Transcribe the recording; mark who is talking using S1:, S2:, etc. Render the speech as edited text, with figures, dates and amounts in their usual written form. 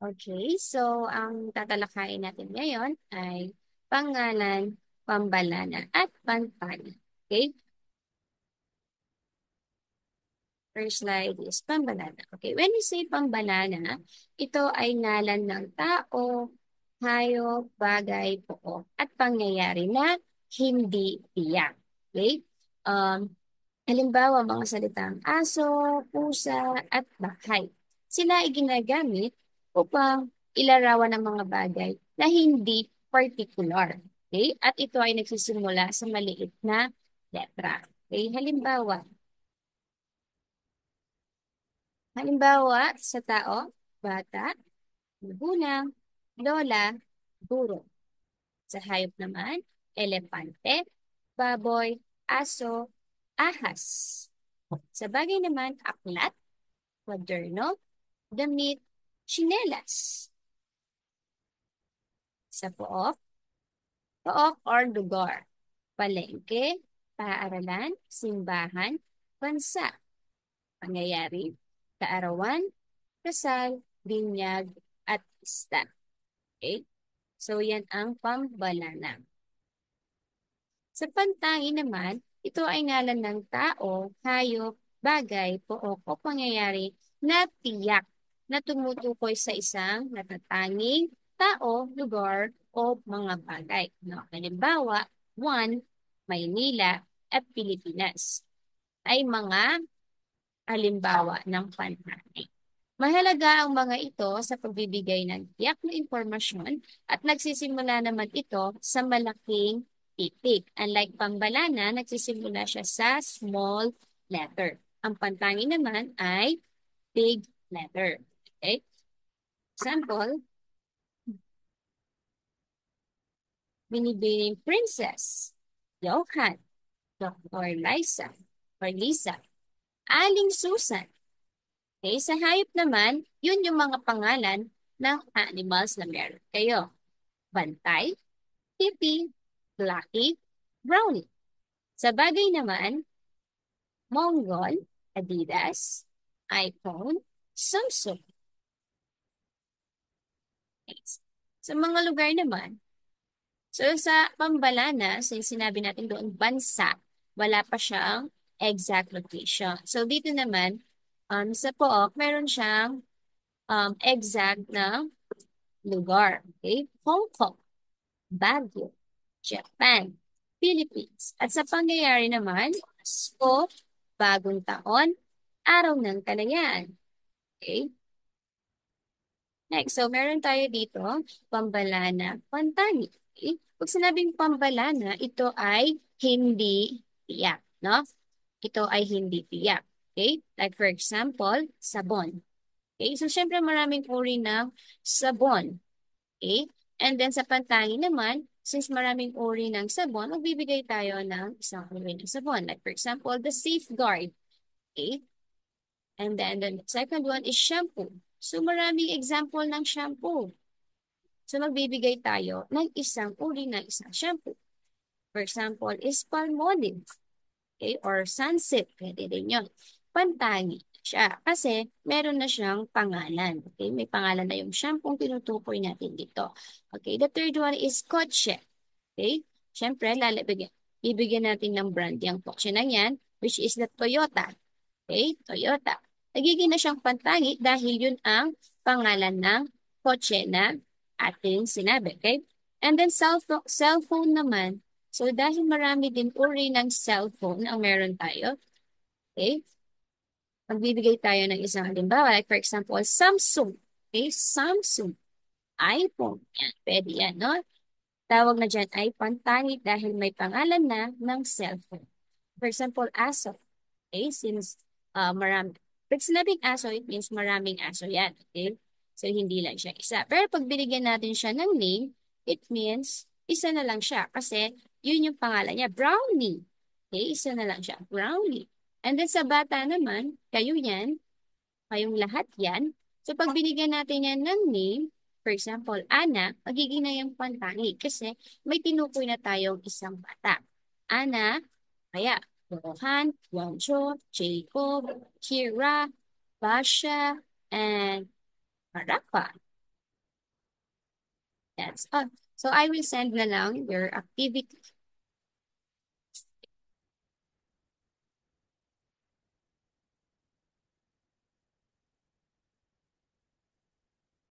S1: Okay, so ang tatalakayin natin ngayon ay pangalan, pambalana, at pantana. Okay, first slide is pambalana. Okay, when we say pambalana, ito ay ngalan ng tao, hayop, bagay, pook, at pangyayari na hindi tiyak. Okay? Um, Halimbawa, mga salitang aso, pusa, at bahay. Sila ay ginagamit upang ilarawan ng mga bagay na hindi particular. Okay? At ito ay nagsisimula sa maliit na letra. Okay? Halimbawa sa tao, bata, magulang, lola, guro. Sa hayop naman, elepante, baboy, aso, ahas. Sa bagay naman, aklat, kwaderno, damit, tsinelas. Sa pook, pook or lugar, palengke, paaralan, simbahan, bansa, pangyayari, kaarawan, kasal, binyag, at pista. Okay? So, yan ang pambalana. Sa pantangi naman, ito ay ngalan ng tao, hayop, bagay, pook o pangyayari na tiyak na tumutukoy sa isang natatanging tao, lugar o mga bagay. No? Halimbawa, one, Maynila at Pilipinas ay mga halimbawa ng pantangi. Mahalaga ang mga ito sa pagbibigay ng tiyak na impormasyon at nagsisimula naman ito sa malaking titik. Unlike pambalana, nagsisimula siya sa small letter. Ang pantangi naman ay big letter. Okay? Example, binibining princess, Johan, Dr. Liza, or Lisa, Aling Susan. Okay? Sa hayop naman, yun yung mga pangalan ng animals na meron kayo. Bantay, Tipi, Blackie, Brownie. Sa bagay naman, Mongol, Adidas, iPhone, Samsung. Next. Sa mga lugar naman, so sa pambalana, since sinabi natin doon bansa, wala pa siyang exact location. So dito naman, sa Pook, meron siyang exact na lugar. Okay? Hong Kong, Baguio, Japan, Philippines. At sa pangyayari naman, Pasko, Bagong Taon, Araw ng Kalayaan. Okay? Next, so meron tayo dito, pambalana, pantani. Okay? Pag sinabing pambalana, ito ay hindi tiyak, no? Ito ay hindi tiyak. Okay? Like for example, sabon. Okay? So, syempre maraming uri ng sabon. Okay? And then sa pantangi naman, since maraming uri ng sabon, magbibigay tayo ng isang uri ng sabon. Like for example, the Safeguard. Okay? And then the second one is shampoo. So maraming example ng shampoo. So magbibigay tayo ng isang uri ng isang shampoo. For example, is Palmolive. Okay? Or Sunset. Pwede din yun. Pantangi siya. Kasi meron na siyang pangalan. Okay? May pangalan na yung shampoo tinutukoy natin dito. Okay? The third one is Kotse. Okay? Siyempre, bibigyan natin ng brand yung kotse na yan, which is the Toyota. Okay? Toyota. Nagiging na siyang pantangi dahil yun ang pangalan ng kotse na ating sinabi. Okay? And then cellphone naman. So dahil marami din uri ng cellphone ang meron tayo, okay? Magbibigay tayo ng isang halimbawa. Like for example, Samsung. Okay? Samsung. iPhone. Yan. Pwede yan, no? Tawag na dyan ay pantangi dahil may pangalan na ng cellphone. For example, aso. Okay? Since marami. Pag sinabing aso, it means maraming aso yan. Okay? So, hindi lang siya isa. Pero pag binigyan natin siya ng name, it means isa na lang siya. Kasi yun yung pangalan niya. Brownie. Okay? Isa na lang siya. Brownie. And then sa bata naman, kayo yan, kayong lahat yan. So pag binigyan natin yan ng name, for example, Ana, magiging na yung pantangi kasi may tinukoy na tayong isang bata. Ana, kaya, Rohan, Juancho, Jacob, Kira, Basha, and Rafa. That's all. So I will send na lang your activity